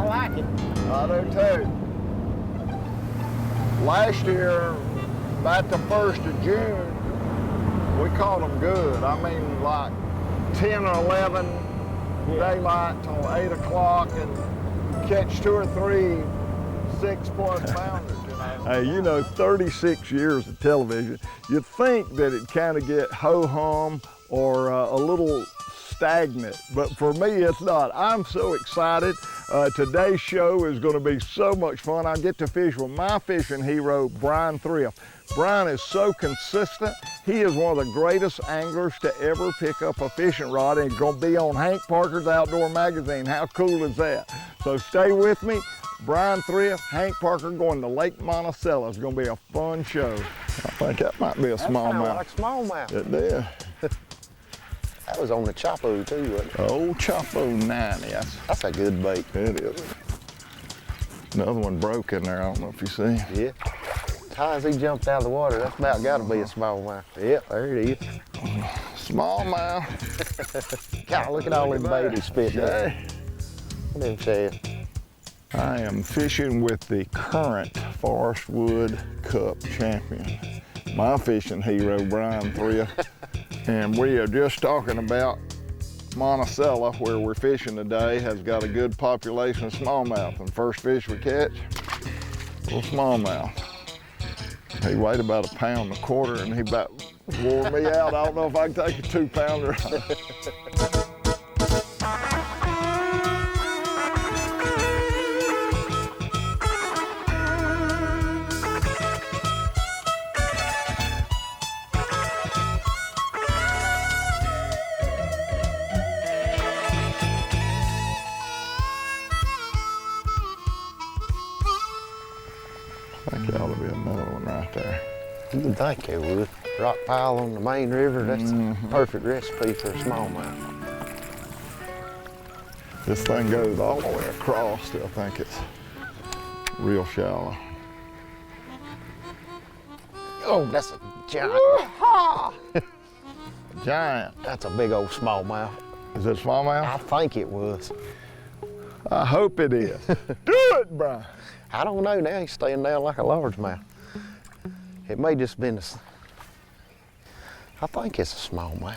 like it. I do too. Last year, about the 1st of June, we caught them good. I mean, like 10 or 11 daylight till 8 o'clock and catch 2 or 3 6+ pounders, you know. Hey, you know, 36 years of television, you'd think that it'd kind of get ho-hum or a little stagnant, but for me, it's not. I'm so excited. Today's show is going to be so much fun. I get to fish with my fishing hero, Bryan Thrift. Bryan is so consistent. He is one of the greatest anglers to ever pick up a fishing rod, and he's going to be on Hank Parker's Outdoor Magazine. How cool is that? So stay with me. Bryan Thrift, Hank Parker going to Lake Monticello. It's going to be a fun show. I think that might be a smallmouth. Like smallmouth. It did. That was on the Chopo too, wasn't it? Old Chopo 90. That's a good bait. It is. Another one broke in there. I don't know if you see. Yeah. As high as he jumped out of the water, that's about got to be a smallmouth. Yep, there it is. Smallmouth. God, look at all them bait he spit out. Look at them shad. I am fishing with the current Forest Wood Cup champion, my fishing hero, Bryan Thrift. And we are just talking about Monticello, where we're fishing today, has got a good population of smallmouth. And first fish we catch, little smallmouth. He weighed about 1.25 pounds, and he about wore me out. I don't know if I can take a 2-pounder. I think there ought to be another one right there. You would think they would. Rock pile on the main river, that's the perfect recipe for a smallmouth. This thing goes all the way across. I think it's real shallow. Oh, that's a giant. Giant. That's a big old smallmouth. Is it smallmouth? I think it was. I hope it is. Do it, Bryan. I don't know now, he's staying down like a largemouth. It may just been I think it's a smallmouth.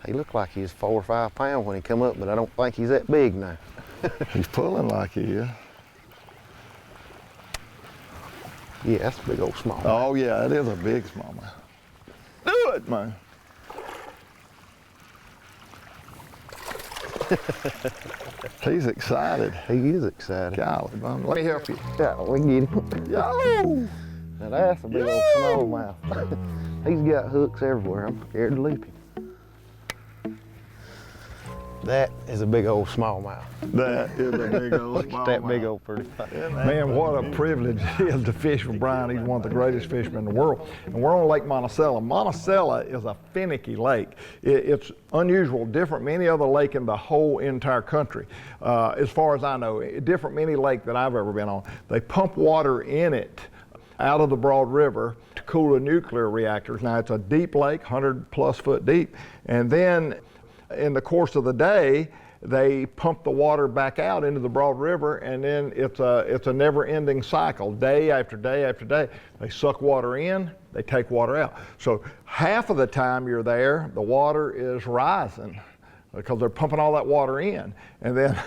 He looked like he was 4 or 5 pounds when he come up, but I don't think he's that big now. He's pulling like he is. Yeah, that's a big old smallmouth. Oh yeah, it is a big smallmouth. Do it, man. He's excited. He is excited. Golly, man. Let me help you. Yeah, we can get him. Yo! Now that's a big old smallmouth. He's got hooks everywhere. I'm scared to leap him. That is a big old smallmouth. That is a big old Look at that big old pretty thing. Man, what a privilege it is to fish with Bryan. He's one of the greatest fishermen in the world. And we're on Lake Monticello. Monticello is a finicky lake. It's unusual, different from any other lake in the whole entire country. As far as I know, different from any lake that I've ever been on. They pump water in it out of the Broad River to cool the nuclear reactors. Now it's a deep lake, 100+ foot deep. And then in the course of the day, they pump the water back out into the Broad River, and then it's a never-ending cycle, day after day after day. They suck water in, they take water out. So half of the time you're there, the water is rising because they're pumping all that water in, and then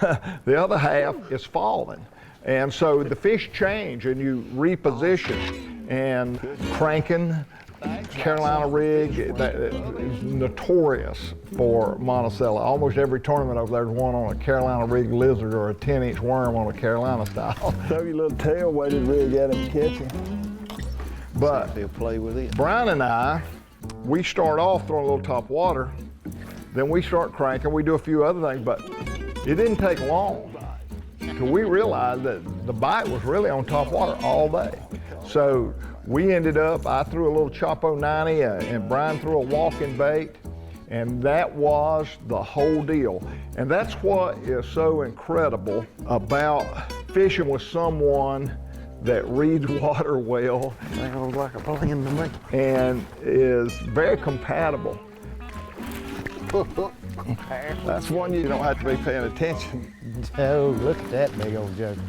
the other half is falling. And so the fish change, and you reposition, and cranking, Carolina rig that is notorious for Monticello. Almost every tournament over there's one on a Carolina rig lizard or a 10-inch worm on a Carolina style. Throw your little tail-weighted rig at him and catch him. But He'll play with it. Bryan and I, we start off throwing a little top water, then we start cranking, we do a few other things, but it didn't take long till we realized that the bite was really on top water all day. So we ended up, I threw a little Chopo 90 and Bryan threw a walking bait, and that was the whole deal. And that's what is so incredible about fishing with someone that reads water well. Sounds like a plan to me. And is very compatible. That's one you don't have to be paying attention. Oh, look at that big old joker.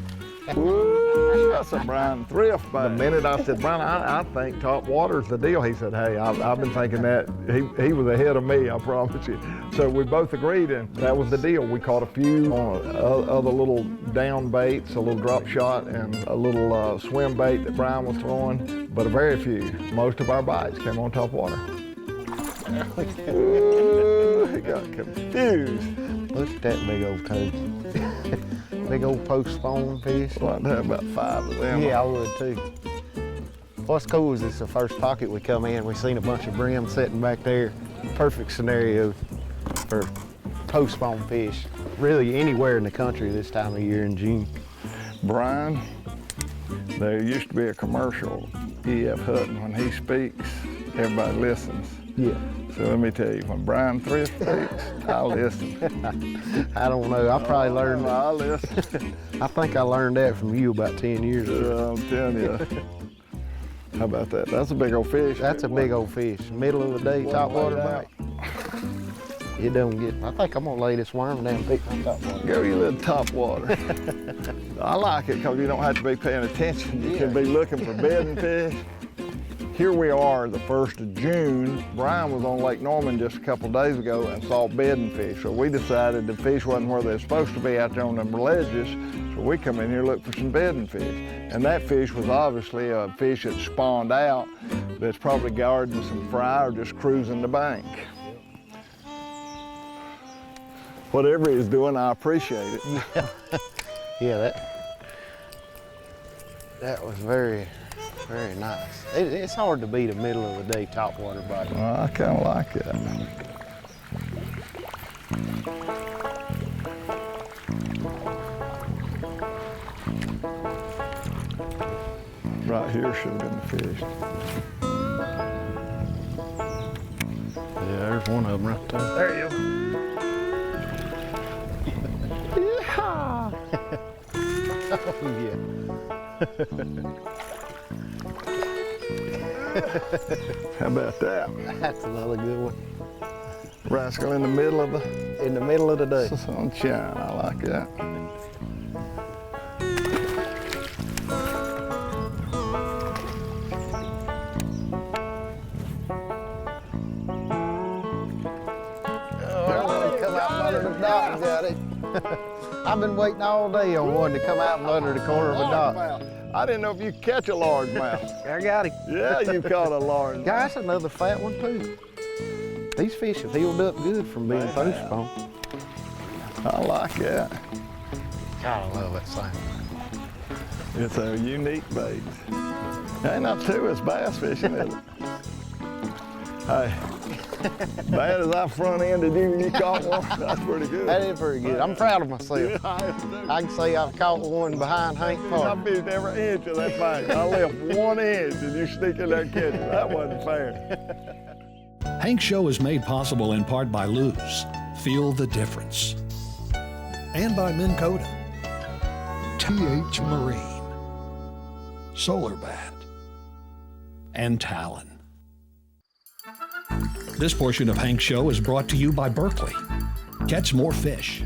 Woo, that's a Bryan Thrift bait. The minute I said, Bryan, I think Topwater's the deal, he said, hey, I've been thinking that. He was ahead of me, I promise you. So we both agreed, and that was the deal. We caught a few on other little down baits, a little drop shot, and a little swim bait that Bryan was throwing, but a very few. Most of our bites came on Topwater. Ooh, he got confused. Look at that big old toad. Big old post spawn fish. I'd like to have about 5 of them. Yeah, I would too. What's cool is it's the first pocket we come in. We seen a bunch of brim sitting back there. Perfect scenario for post spawn fish. Really anywhere in the country this time of year in June. Bryan, there used to be a commercial, E.F. Hutton, when he speaks, everybody listens. Yeah. So let me tell you, when Bryan Thrift speaks, I listen. I don't know, I probably learned that. I listen. I think I learned that from you about 10 years ago. I'm telling you. How about that? That's a big old fish. That's a big old fish. Middle of the day, Topwater bite. It don't get, I think I'm gonna lay this worm down and pick some Topwater. Go you little Topwater. I like it because you don't have to be paying attention. You can be looking for bedding fish. Here we are, the 1st of June. Bryan was on Lake Norman just a couple days ago and saw bedding fish. So we decided the fish wasn't where they're supposed to be out there on them ledges. So we come in here and look for some bedding fish. And that fish was obviously a fish that spawned out that's probably guarding some fry or just cruising the bank. Whatever he's doing, I appreciate it. Yeah, that was very nice. It's hard to beat a middle of the day Topwater bite. Well, I kind of like that. Right here should have been the fish. Yeah, there's one of them right there. There you go. Yeah. Oh, yeah. How about that? That's another good one. Rascal in the middle of the day. sunshine. I like that. Come out from under the dock and got it. I've been waiting all day on one to come out from under the corner of a dock. I didn't know if you could catch a largemouth. I got him. Yeah, you caught a largemouth. Guys, another fat one too. These fish have healed up good from being post spawn. I like that. God, I love that thing. It's a unique bait. Ain't not too, it's bass fishing, is it? Hey, bad as I front-ended you caught one, that's pretty good. That is pretty good. I'm proud of myself. Yeah, I can say I've caught one behind Hank I Park. fished every inch of that bait. I left 1 inch and you sneak in there and catch it. That wasn't fair. Hank's Show is made possible in part by Luz. Feel the difference. And by Minn Kota, TH Marine, Solar Bat, and Talon. This portion of Hank's Show is brought to you by Berkeley. Catch more fish.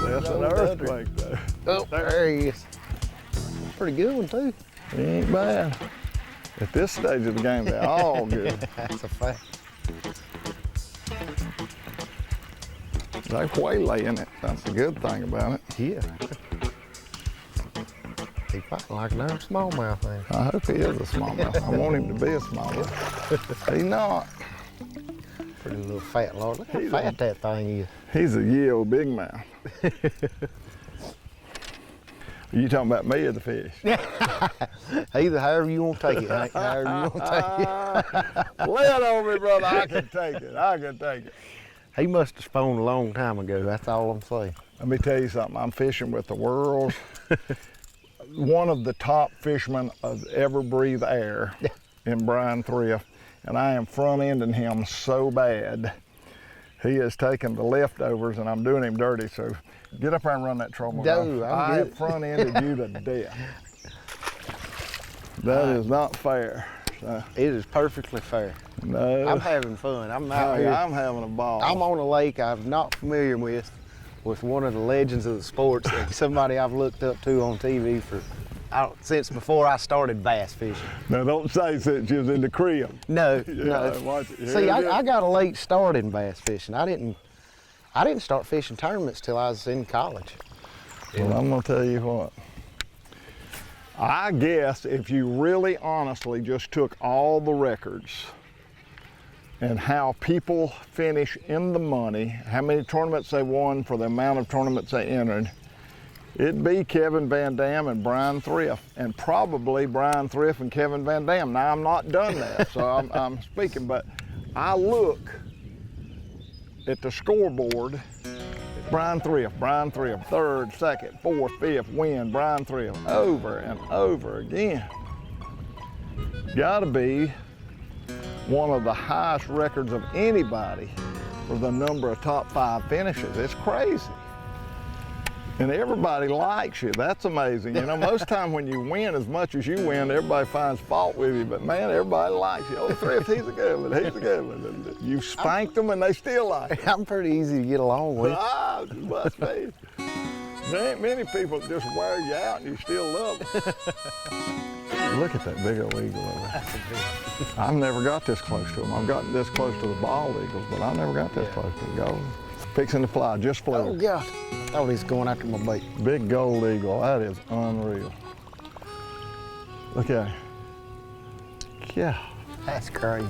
That's an earthquake though. Oh, there he is. Pretty good one too. He ain't bad. At this stage of the game, they're all good. That's a fact. They're waylaying it. That's the good thing about it. Yeah. He fighting like a darn smallmouth thing. I hope he is a smallmouth. I want him to be a smallmouth. He's not. Pretty little fat lord. Look how He's fat that thing is. He's a ye old big mouth. You talking about me or the fish? Either however you want to take it, Hank. However you want to take it. Lay it on me, brother. I can take it. I can take it. He must have spawned a long time ago. That's all I'm saying. Let me tell you something. I'm fishing with the world's one of the top fishermen of ever breathe air in Bryan Thrift. and I am front-ending him so bad. He is taking the leftovers, and I'm doing him dirty, so get up there and run that troll. No, I have front-ended you to death. That is not fair. It is perfectly fair. No. I'm having fun. I'm out here. I'm having a ball. I'm on a lake I'm not familiar with one of the legends of the sports, somebody I've looked up to on TV since before I started bass fishing. Now don't say since you was in the crib. No, Yeah, no. watch it. See, I got a late start in bass fishing. I didn't start fishing tournaments till I was in college. Well, I'm gonna tell you what. I guess if you really honestly just took all the records and how people finish in the money, how many tournaments they won for the amount of tournaments they entered, it'd be Kevin Van Dam and Bryan Thrift, and probably Bryan Thrift and Kevin Van Dam. Now, I'm not done that, so I'm speaking, but I look at the scoreboard. Bryan Thrift, third, second, fourth, fifth, win, Bryan Thrift, over and over again. Gotta be one of the highest records of anybody for the number of top 5 finishes. It's crazy. And everybody likes you. That's amazing. You know, most time when you win as much as you win, everybody finds fault with you. But man, everybody likes you. Oh, Thrift, he's a good one. He's a good one. And you spanked them and they still like you. I'm pretty easy to get along with. Ah, you must be. There ain't many people that just wear you out and you still love them. Look at that big old eagle over there. I've never got this close to him. I've gotten this close to the bald eagles, but I never got this close to the gold. Fixing to fly, just flew. Oh God, I thought he was going after my bait. Big gold eagle, that is unreal. Look at him. Yeah. That's crazy.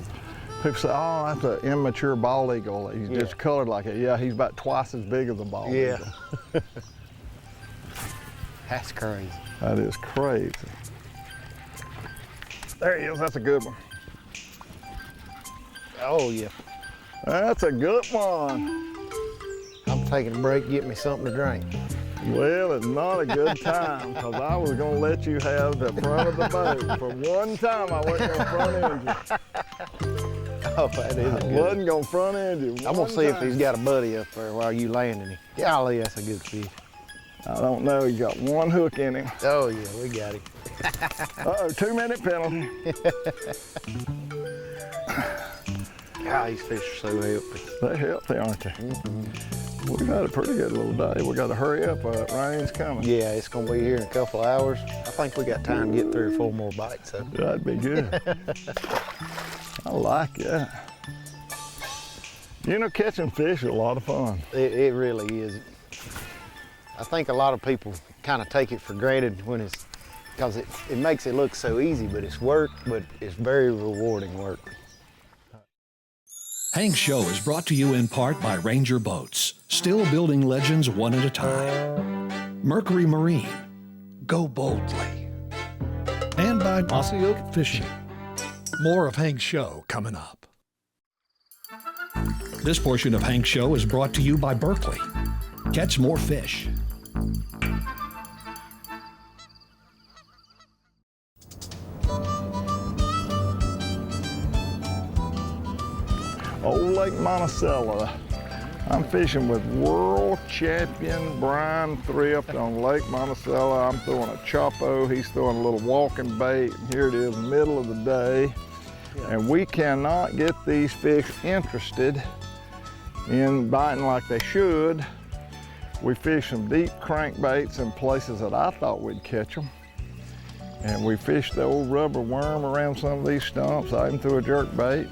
People say, oh, that's an immature bald eagle. He's just colored like it. Yeah, he's about twice as big as a bald eagle. That's crazy. That is crazy. There he is, that's a good one. Oh yeah. That's a good one. I'm taking a break, get me something to drink. Well, it's not a good time, because I was going to let you have the front of the boat. For one time, I wasn't going to front end you. Oh, that is I good. wasn't going to front end you. I'm going to see if he's got a buddy up there while you landing him. Golly, that's a good fish. I don't know, he's got one hook in him. Oh yeah, we got him. Uh-oh, 2-minute penalty. God, these fish are so healthy. They're healthy, aren't they? Mm-hmm. We've had a pretty good little day. We got to hurry up, rain's coming. Yeah, it's going to be here in a couple of hours. I think we got time to get 3 or 4 more bites. So. That'd be good. I like that. You know, catching fish is a lot of fun. It really is. I think a lot of people kind of take it for granted when it's, because it makes it look so easy, but it's work, but it's very rewarding work. Hank's Show is brought to you in part by Ranger Boats, still building legends one at a time. Mercury Marine, go boldly. And by Monticello Fishing. More of Hank's Show coming up. This portion of Hank's Show is brought to you by Berkeley. Catch more fish. Old Lake Monticello. I'm fishing with world champion Bryan Thrift on Lake Monticello. I'm throwing a chopo, he's throwing a little walking bait. Here it is, middle of the day. And we cannot get these fish interested in biting like they should. We fished some deep crankbaits in places that I thought we'd catch them. And we fished the old rubber worm around some of these stumps. I even threw a jerk bait.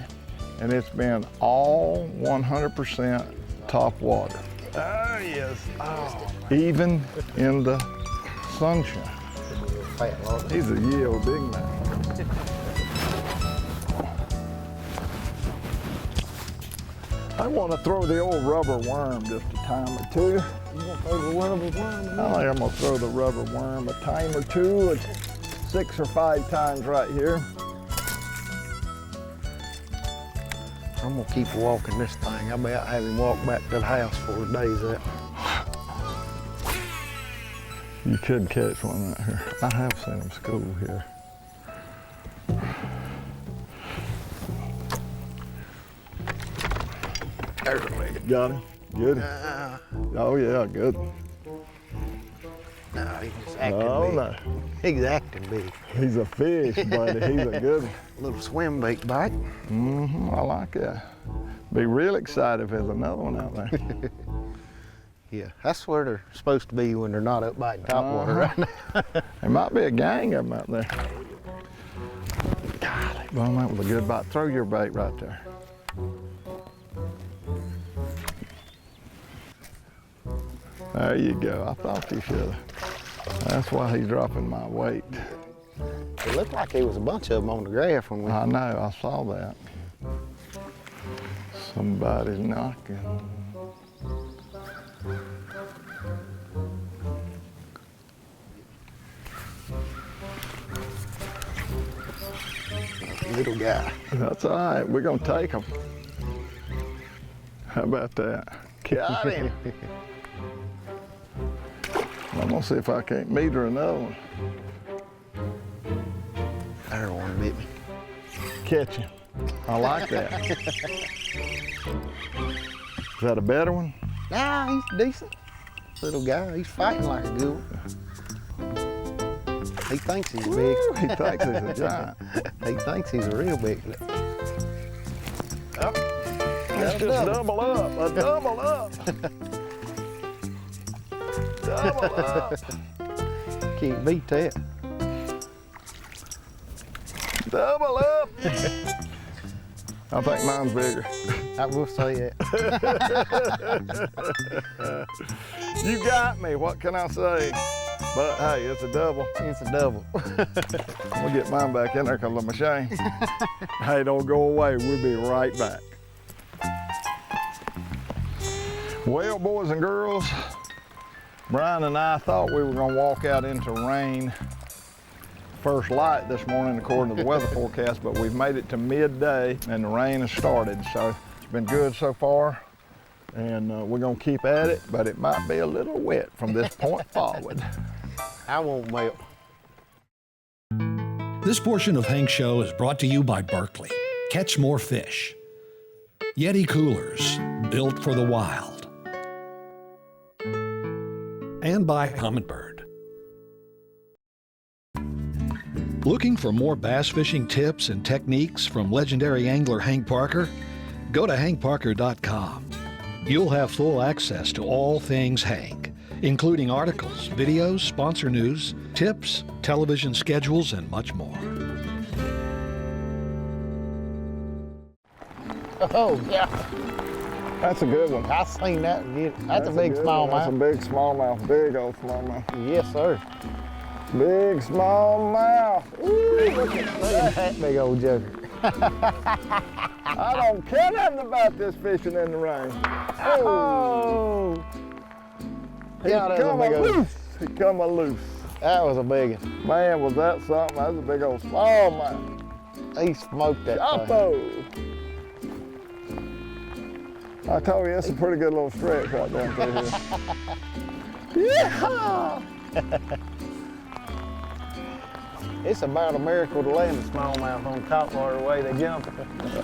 And it's been all 100% top water. Oh yes, oh. Even in the sunshine. He's a old big man. I want to throw the old rubber worm just a time or two. You want to throw the rubber worm? I think I'm going to throw the rubber worm a time or two, 6 or 5 times right here. I'm gonna keep walking this thing. I about have him walk back to the house before the day's up. You could catch one right here. I have seen them school here. There's a big. Got him. Good. Oh yeah, good. No, he's just acting Oh big. no. He's acting big. He's a fish, buddy. He's a good one. Little swim bait bite. I like that. Be real excited if there's another one out there. Yeah, that's where they're supposed to be when they're not up biting topwater right now. There might be a gang of them out there. Golly, well, that was a good bite. Throw your bait right there. There you go. I thought you should have. That's why he's dropping my weight. It looked like there was a bunch of them on the graph when we. I know, I saw that. Somebody's knocking. Little guy. That's all right, we're gonna take him. How about that? Got him. I'm gonna see if I can't meet her another one. There one bit me. Catch him. I like that. Is that a better one? Nah, he's decent. Little guy, he's fighting like a good one. He thinks he's big. He thinks he's a giant. He thinks he's a real big one. Let's just double up. A double up. Double up. Can't beat that. Double up. I think mine's bigger. I will say that. You got me. What can I say? But hey, it's a double. It's a double. We'll get mine back in there because I'm ashamed. Hey, don't go away. We'll be right back. Well, boys and girls, Bryan and I thought we were going to walk out into rain first light this morning according to the weather forecast, but we've made it to midday and the rain has started. So it's been good so far, and we're going to keep at it, but it might be a little wet from this point forward. I won't melt. This portion of Hank's Show is brought to you by Berkeley. Catch more fish. Yeti coolers, built for the wild. And by Humminbird. Looking for more bass fishing tips and techniques from legendary angler Hank Parker? Go to hankparker.com. You'll have full access to all things Hank, including articles, videos, sponsor news, tips, television schedules, and much more. Oh, yeah. That's a good one. I seen that. That's a big smallmouth. That's a big smallmouth, big old smallmouth. Yes, sir. Big smallmouth. Ooh, look at that big old joker. I don't care nothing about this fishing in the rain. Oh! He come a loose. He come a loose. That was a big one. Man, was that something? That was a big old smallmouth. He smoked that thing. Chapo. I told you, it's a pretty good little stretch right down through here. Yeah! It's about a miracle to land a smallmouth on Topwater the way they jump.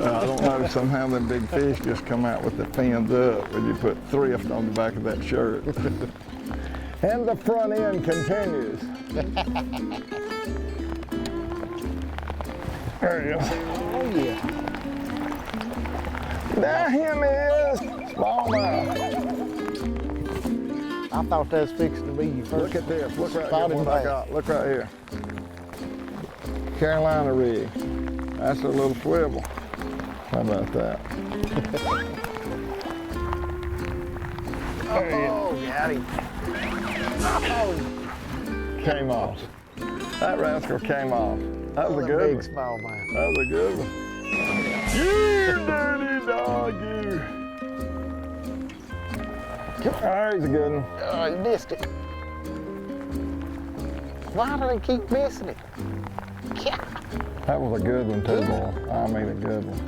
I don't know, somehow them big fish just come out with the fins up when you put Thrift on the back of that shirt. And the front end continues. There you go. Oh yeah. There him is, smallmouth. I thought that was fixing to be your first. Look at this, look right here spotted what I bass. got, look right here. Carolina rig. That's a little swivel. How about that? Oh, got him. Oh, Came off. That rascal came off. That was a good big one. smallmouth. That was a good one. You dirty dog, you. There's a good one. Oh, he missed it. Why do they keep missing it? Yeah. That was a good one too, boy. I mean a good one.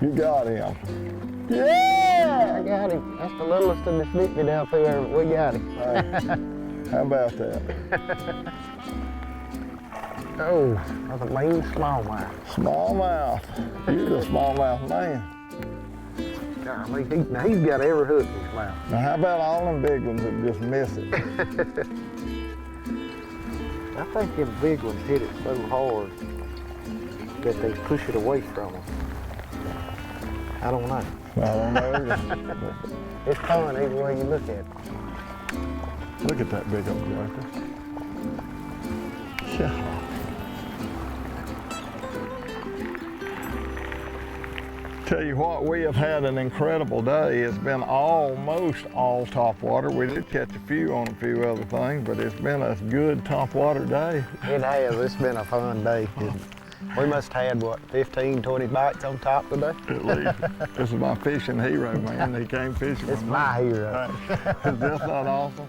You got him. Yeah! I got him. That's the littlest of the snippy down through there, but we got him. How about that? Oh, that's a mean smallmouth. Smallmouth. You're the smallmouth man. Now he's got every hook in his mouth. Now how about all them big ones that just miss it? I think them big ones hit it so hard that they push it away from them. I don't know. I don't know. It's fun either way you look at it. Look at that big old joker. Yeah. Tell you what, we have had an incredible day. It's been almost all topwater. We did catch a few on a few other things, but it's been a good topwater day. It has. It's been a fun day. We must have had, what, 15, 20 bites on top today? At least. This is my fishing hero, man. He came fishing It's with my me. hero. Is this not awesome?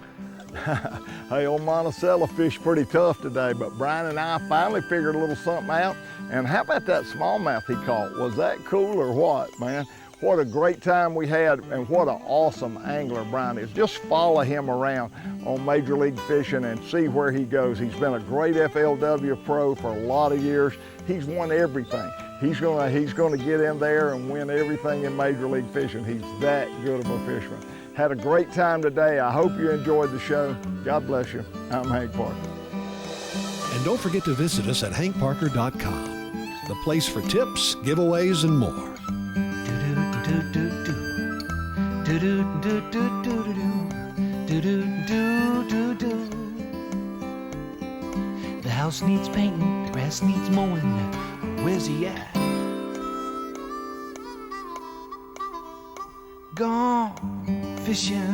Hey, old Monticello fished pretty tough today, but Bryan and I finally figured a little something out. And how about that smallmouth he caught? Was that cool or what, man? What a great time we had, and what an awesome angler Bryan is. Just follow him around on Major League Fishing and see where he goes. He's been a great FLW pro for a lot of years. He's won everything. He's gonna get in there and win everything in Major League Fishing. He's that good of a fisherman. Had a great time today. I hope you enjoyed the show. God bless you. I'm Hank Parker. And don't forget to visit us at hankparker.com, the place for tips, giveaways, and more. The house needs painting, the grass needs mowing. Where's he at? Gone fishing.